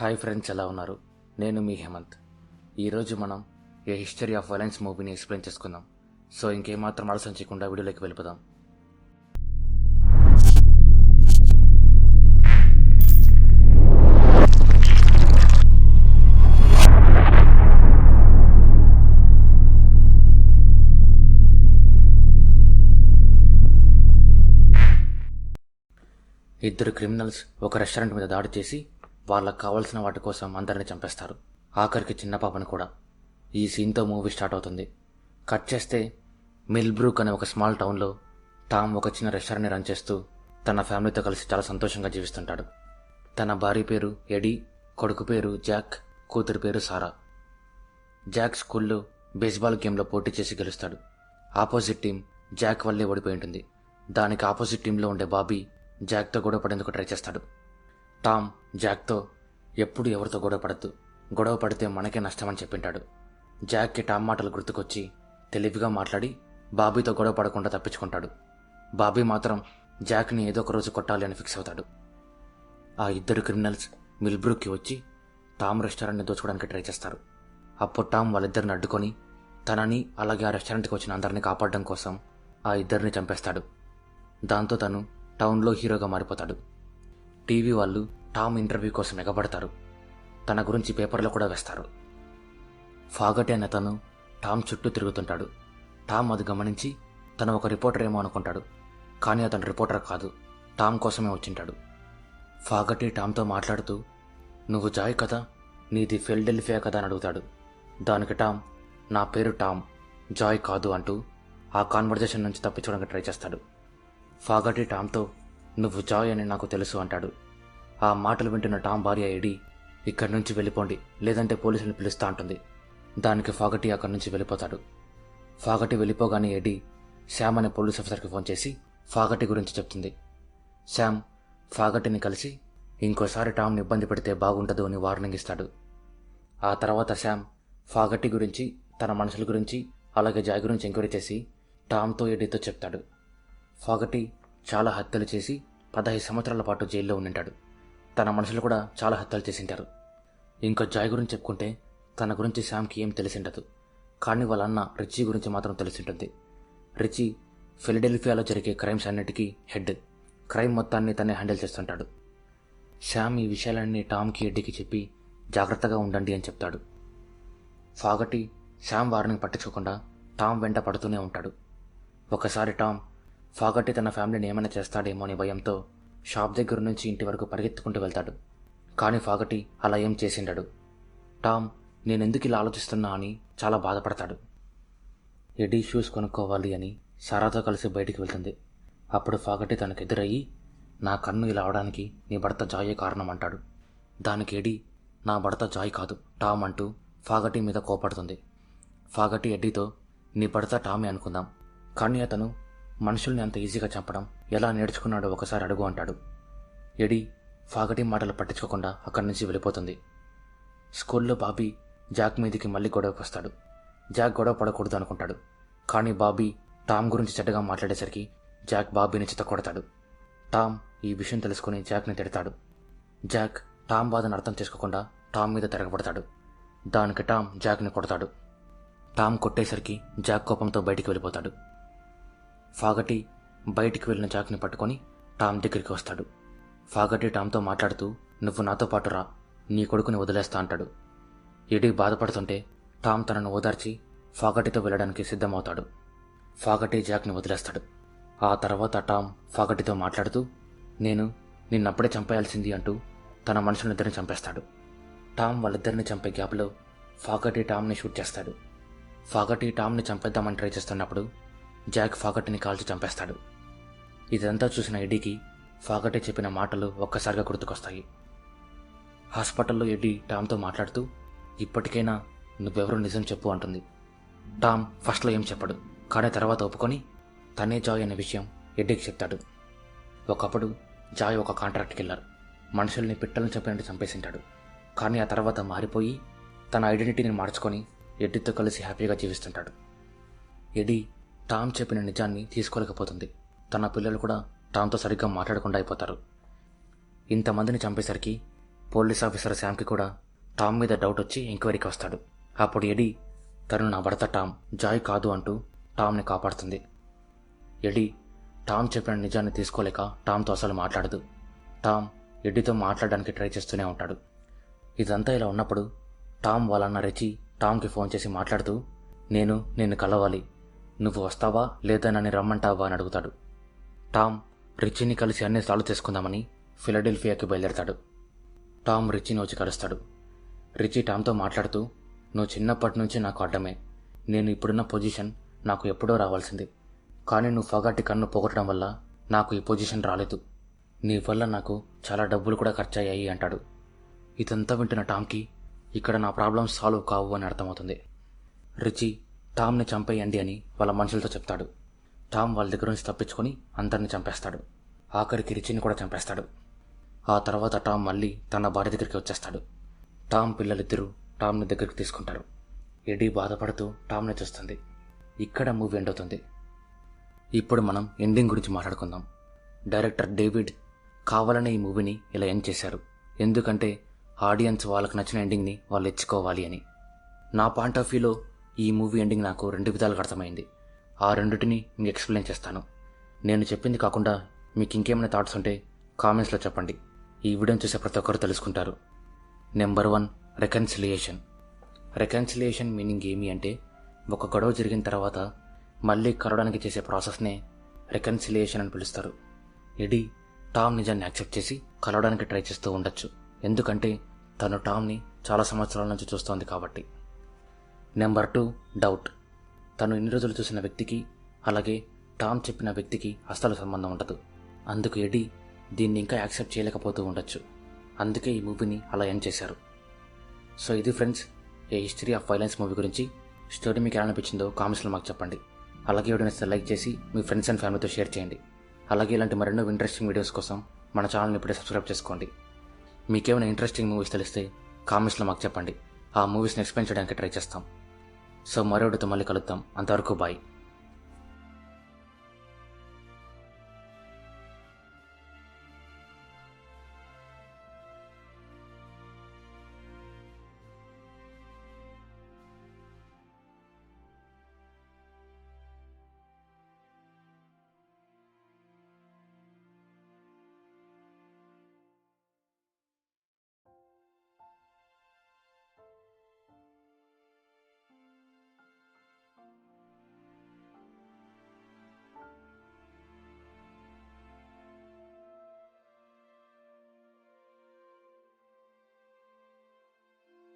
Hi friends, ఎలా ఉన్నారు? నేను మీ హేమంత్. ఈరోజు మనం ఏ హిస్టరీ ఆఫ్ వైలెన్స్ మూవీని ఎక్స్ప్లెయిన్ చేసుకుందాం. సో ఇంకేమాత్రం ఆలస్యం చేయకుండా వీడియోలోకి వెళ్ళిపోదాం. ఇద్దరు క్రిమినల్స్ ఒక రెస్టారెంట్ మీద దాడి చేసి వాళ్ళకు కావాల్సిన వాటి కోసం అందరిని చంపేస్తారు. ఆఖరికి చిన్న పాపను కూడా. ఈ సీన్తో మూవీ స్టార్ట్ అవుతుంది. కట్ చేస్తే మిల్బ్రూక్ అనే ఒక స్మాల్ టౌన్లో టామ్ ఒక చిన్న రెస్టారెంట్ని రన్ చేస్తూ తన ఫ్యామిలీతో కలిసి చాలా సంతోషంగా జీవిస్తుంటాడు. తన భార్య పేరు ఎడీ, కొడుకు పేరు జాక్, కూతురు పేరు సారా. జాక్ స్కూల్లో బేస్బాల్ గేమ్లో పోటీ చేసి గెలుస్తాడు. ఆపోజిట్ టీం జాక్ వల్లే ఓడిపోయి ఉంటుంది. దానికి ఆపోజిట్ టీంలో ఉండే బాబీ జాక్తో గొడవ పడేందుకు ట్రై చేస్తాడు. టామ్ జాక్తో ఎప్పుడు ఎవరితో గొడవ పడద్దు, గొడవ పడితే మనకే నష్టమని చెప్పింటాడు. జాక్కి టామ్ మాటలు గుర్తుకొచ్చి తెలివిగా మాట్లాడి బాబీతో గొడవ పడకుండా తప్పించుకుంటాడు. బాబీ మాత్రం జాక్ని ఏదో ఒక రోజు కొట్టాలి అని ఫిక్స్ అవుతాడు. ఆ ఇద్దరు క్రిమినల్స్ మిల్బ్రూక్కి వచ్చి టామ్ రెస్టారెంట్ని దోచుకోవడానికి ట్రై చేస్తారు. అప్పుడు టామ్ వాళ్ళిద్దరిని అడ్డుకొని తనని అలాగే ఆ రెస్టారెంట్కి వచ్చిన అందరినీ కాపాడడం కోసం ఆ ఇద్దరిని చంపేస్తాడు. దాంతో తను టౌన్లో హీరోగా మారిపోతాడు. టీవీ వాళ్ళు టామ్ ఇంటర్వ్యూ కోసం ఎగబడతారు. తన గురించి పేపర్లో కూడా వేస్తారు. ఫాగటి అనే తను టామ్ చుట్టూ తిరుగుతుంటాడు. టామ్ అది గమనించి తను ఒక రిపోర్టర్ ఏమో అనుకుంటాడు. కానీ అతను రిపోర్టర్ కాదు, టామ్ కోసమే వచ్చింటాడు. ఫాగటి టామ్తో మాట్లాడుతూ, నువ్వు జాయ్ కదా, నీది ఫిలడెల్ఫియా కదా అని అడుగుతాడు. దానికి టామ్, నా పేరు టామ్, జాయ్ కాదు అంటూ ఆ కాన్వర్జేషన్ నుంచి తప్పించడానికి ట్రై చేస్తాడు. ఫాగటి టామ్తో, నువ్వు జాయ్ అని నాకు తెలుసు అంటాడు. ఆ మాటలు వింటున్న టామ్ భార్య ఎడీ, ఇక్కడి నుంచి వెళ్ళిపోండి లేదంటే పోలీసులను పిలుస్తా అంటుంది. దానికి ఫాగటి అక్కడి నుంచి వెళ్ళిపోతాడు. ఫాగటి వెళ్ళిపోగానే ఎడీ శామ్ అనే పోలీస్ ఆఫీసర్కి ఫోన్ చేసి ఫాగటి గురించి చెప్తుంది. శామ్ ఫాగటిని కలిసి ఇంకోసారి టామ్ని ఇబ్బంది పెడితే బాగుండదు అని వార్నింగ్ ఇస్తాడు. ఆ తర్వాత శామ్ ఫాగటి గురించి, తన మనుషుల గురించి, అలాగే జాయ్ గురించి ఎంక్వైరీ చేసి టామ్తో ఎడీతో చెప్తాడు. ఫాగటి చాలా హత్యలు చేసి 15 సంవత్సరాల పాటు జైల్లో ఉండింటాడు. తన మనుషులు కూడా చాలా హత్యలు చేసింటారు. ఇంకో జాయ్ గురించి చెప్పుకుంటే తన గురించి శామ్కి ఏం తెలిసిండదు. కానీ వాళ్ళ అన్న రిచీ గురించి మాత్రం తెలిసింటుంది. రిచీ ఫిలడెల్ఫియాలో జరిగే క్రైమ్స్ అన్నిటికీ హెడ్. క్రైమ్ మొత్తాన్ని తనే హ్యాండిల్ చేస్తుంటాడు. శామ్ ఈ విషయాలన్నీ టామ్కి ఎడ్డీకి చెప్పి జాగ్రత్తగా ఉండండి అని చెప్తాడు. ఫాగటి శామ్ వారిని పట్టించుకోకుండా టామ్ వెంట పడుతూనే ఉంటాడు. ఒకసారి టామ్ ఫాగటి తన ఫ్యామిలీని ఏమైనా చేస్తాడేమో అని భయంతో షాప్ దగ్గర నుంచి ఇంటి వరకు పరిగెత్తుకుంటూ వెళ్తాడు. కానీ ఫాగటి అలా ఏం చేసిండడు. టామ్ నేనెందుకు ఇలా ఆలోచిస్తున్నా అని చాలా బాధపడతాడు. ఎడీ షూస్ కొనుక్కోవాలి అని సారాతో కలిసి బయటికి వెళ్తుంది. అప్పుడు ఫాగటి తనకు ఎదురయ్యి, నా కన్ను ఇలా అవడానికి నీ భర్త జాయే కారణం అంటాడు. దానికి ఎడీ, నా భర్త జాయ్ కాదు టామ్ అంటూ ఫాగటి మీద కోపడుతుంది. ఫాగటి ఎడ్డీతో, నీ భర్త టామే అనుకుందాం, కానీ అతను మనుషుల్ని అంత ఈజీగా చంపడం ఎలా నేర్చుకున్నాడో ఒకసారి అడుగు అంటాడు. ఎడీ ఫాగటి మాటలు పట్టించుకోకుండా అక్కడి నుంచి వెళ్ళిపోతుంది. స్కూల్లో బాబీ జాక్ మీదికి మళ్ళీ గొడవకు వస్తాడు. జాక్ గొడవ పడకూడదు అనుకుంటాడు. కానీ బాబీ టామ్ గురించి చెడ్డగా మాట్లాడేసరికి జాక్ బాబీని చితకొడతాడు. టామ్ ఈ విషయం తెలుసుకుని జాక్ని తిడతాడు. జాక్ టామ్ బాధను అర్థం చేసుకోకుండా టామ్ మీద తిరగబడతాడు. దానికి టామ్ జాక్ని కొడతాడు. టామ్ కొట్టేసరికి జాక్ కోపంతో బయటికి వెళ్ళిపోతాడు. ఫాగటి బయటికి వెళ్ళిన జాక్ని పట్టుకొని టామ్ దగ్గరికి వస్తాడు. ఫాగటి టామ్తో మాట్లాడుతూ, నువ్వు నాతో పాటు రా, నీ కొడుకుని వదిలేస్తా అంటాడు. ఎడీ బాధపడుతుంటే టామ్ తనను ఓదార్చి ఫాగటితో వెళ్ళడానికి సిద్ధమవుతాడు. ఫాగటి జాక్ని వదిలేస్తాడు. ఆ తర్వాత టామ్ ఫాగటితో మాట్లాడుతూ, నేను నిన్నప్పుడే చంపేయాల్సింది అంటూ తన మనుషులిద్దరిని చంపేస్తాడు. టామ్ వాళ్ళిద్దరిని చంపే గ్యాప్లో ఫాగటి టామ్ని షూట్ చేస్తాడు. ఫాగటి టామ్ని చంపేద్దామని ట్రై చేస్తున్నప్పుడు జాక్ ఫాగటిని కాల్చి చంపేస్తాడు. ఇదంతా చూసిన ఎడీకి ఫాగటి చెప్పిన మాటలు ఒక్కసారిగా గుర్తుకొస్తాయి. హాస్పిటల్లో ఎడీ టామ్తో మాట్లాడుతూ, ఇప్పటికైనా నువ్వెవరో నిజం చెప్పు అంటుంది. టామ్ ఫస్ట్లో ఏం చెప్పడు, కానీ తర్వాత ఒప్పుకొని తనే జాయ్ అనే విషయం ఎడ్డీకి చెప్తాడు. ఒకప్పుడు జాయ్ ఒక కాంట్రాక్ట్ కిల్లర్, మనుషుల్ని పిట్టలను చంపినట్టు చంపేసింటాడు. కానీ ఆ తర్వాత మారిపోయి తన ఐడెంటిటీని మార్చుకొని ఎడ్డీతో కలిసి హ్యాపీగా జీవిస్తుంటాడు. ఎడీ టామ్ చెప్పిన నిజాన్ని తీసుకోలేకపోతుంది. తన పిల్లలు కూడా టామ్తో సరిగ్గా మాట్లాడకుండా అయిపోతారు. ఇంతమందిని చంపేసరికి పోలీస్ ఆఫీసర్ శామ్కి కూడా టామ్ మీద డౌట్ వచ్చి ఎంక్వైరీకి వస్తాడు. అప్పుడు ఎడీ తను నా భర్త టామ్, జాయ్ కాదు అంటూ టామ్ని కాపాడుతుంది. ఎడీ టామ్ చెప్పిన నిజాన్ని తీసుకోలేక టామ్తో అసలు మాట్లాడదు. టామ్ ఎడ్డీతో మాట్లాడడానికి ట్రై చేస్తూనే ఉంటాడు. ఇదంతా ఇలా ఉన్నప్పుడు టామ్ వాళ్ళన్న రిచి టామ్కి ఫోన్ చేసి మాట్లాడుతూ, నేను నిన్ను కలవాలి, నువ్వు వస్తావా లేదా నన్ను రమ్మంటావా అని అడుగుతాడు. టామ్ రిచిని కలిసి అన్నీ సాల్వ్ చేసుకుందామని ఫిలడెల్ఫియాకి బయలుదేరతాడు. టామ్ రిచిని వచ్చి కలుస్తాడు. రిచి టామ్తో మాట్లాడుతూ, నువ్వు చిన్నప్పటి నుంచి నాకు అడ్డమే, నేను ఇప్పుడున్న పొజిషన్ నాకు ఎప్పుడో రావాల్సింది, కానీ నువ్వు ఫగాటి కన్ను పోగొట్టడం వల్ల నాకు ఈ పొజిషన్ రాలేదు, నీ వల్ల నాకు చాలా డబ్బులు కూడా ఖర్చయ్యాయి అంటాడు. ఇదంతా వింటున్న టామ్కి ఇక్కడ నా ప్రాబ్లమ్స్ సాల్వ్ కావు అని అర్థమవుతుంది. రిచి టామ్ని చంపేయండి అని వాళ్ళ మనుషులతో చెప్తాడు. టామ్ వాళ్ళ దగ్గర నుంచి తప్పించుకొని అందరిని చంపేస్తాడు. ఆఖరికి రిచిని కూడా చంపేస్తాడు. ఆ తర్వాత టామ్ మళ్ళీ తన భార్య దగ్గరికి వచ్చేస్తాడు. టామ్ పిల్లలిద్దరూ టామ్ని దగ్గరికి తీసుకుంటారు. ఎడీ బాధపడుతూ టామ్ని చూస్తుంది. ఇక్కడ మూవీ ఎండ్ అవుతుంది. ఇప్పుడు మనం ఎండింగ్ గురించి మాట్లాడుకుందాం. డైరెక్టర్ డేవిడ్ కావాలనే ఈ మూవీని ఇలా ఎండ్ చేశారు, ఎందుకంటే ఆడియన్స్ వాళ్ళకు నచ్చిన ఎండింగ్ని వాళ్ళు ఇచ్చుకోవాలి అని. నా పాయింట్ ఆఫ్ వ్యూలో ఈ మూవీ ఎండింగ్ నాకు 2 విధాలుగా అర్థమైంది. ఆ రెండింటిని మీకు ఎక్స్ప్లెయిన్ చేస్తాను. నేను చెప్పింది కాకుండా మీకు ఇంకేమైనా థాట్స్ ఉంటే కామెంట్స్లో చెప్పండి. ఈ వీడియోని చూసే ప్రతి ఒక్కరు తెలుసుకుంటారు. నెంబర్ 1, రెకన్సిలియేషన్. రెకన్సిలియేషన్ మీనింగ్ ఏమి అంటే, ఒక గొడవ జరిగిన తర్వాత మళ్ళీ కలవడానికి చేసే ప్రాసెస్నే రెకన్సిలియేషన్ అని పిలుస్తారు. ఎడీ టామ్ నిజాన్ని యాక్సెప్ట్ చేసి కలవడానికి ట్రై చేస్తూ ఉండొచ్చు, ఎందుకంటే తను టామ్ని చాలా సంవత్సరాల నుంచి చూస్తోంది కాబట్టి. Number 2, doubt. తను ఇన్ని రోజులు చూసిన వ్యక్తికి అలాగే టామ్ చెప్పిన వ్యక్తికి అస్సలు సంబంధం ఉండదు. అందుకు ఎడీ దీన్ని ఇంకా యాక్సెప్ట్ చేయలేకపోతూ ఉండొచ్చు. అందుకే ఈ మూవీని అలా ఎండ్ చేశారు. సో ఇది friends, A history of violence movie గురించి. స్టోరీ మీకు ఎలా అనిపించిందో కామెంట్స్లో మాకు చెప్పండి. అలాగే వీడియోని లైక్ చేసి మీ ఫ్రెండ్స్ అండ్ ఫ్యామిలీతో షేర్ చేయండి. అలాగే ఇలాంటి మరెన్నో ఇంట్రెస్టింగ్ వీడియోస్ కోసం మన ఛానల్ని ఇప్పుడే సబ్స్క్రైబ్ చేసుకోండి. మీకేమైనా ఇంట్రెస్టింగ్ మూవీస్ తెలిస్తే కామెంట్స్లో మాకు చెప్పండి. ఆ మూవీస్ని ఎక్స్ప్లెయిన్ చేయడానికి ట్రై చేస్తాం. సో మరో వీడియోతో మళ్ళీ కలుద్దాం. అంతవరకు బాయ్.